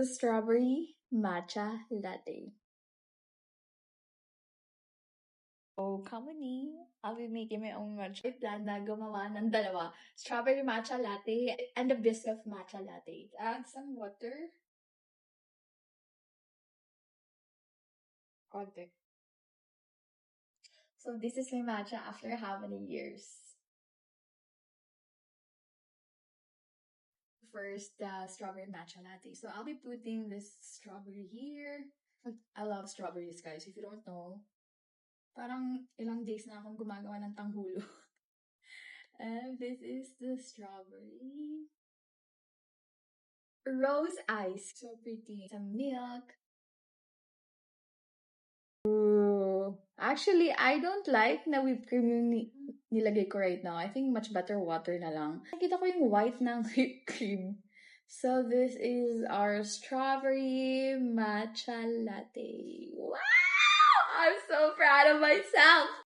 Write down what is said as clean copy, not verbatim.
Strawberry matcha latte. So, company, I'll be making my own matcha. I plan na gumawa ng dalawa. Strawberry matcha latte and a biscuit matcha latte. Add some water. Konti. So this is my matcha after how many years? First, the strawberry matcha latte. So I'll be putting this strawberry here. I love strawberries, guys. If you don't know, parang ilang days na akong gumagawa ng tanghulo. And this is the strawberry. Rose ice. So pretty. Some milk. Ooh. Actually, I don't like na whipped cream yung nilagay ko right now. I think much better water na lang. Nakita ko yung white ng whipped cream. So this is our strawberry matcha latte. Wow! I'm so proud of myself!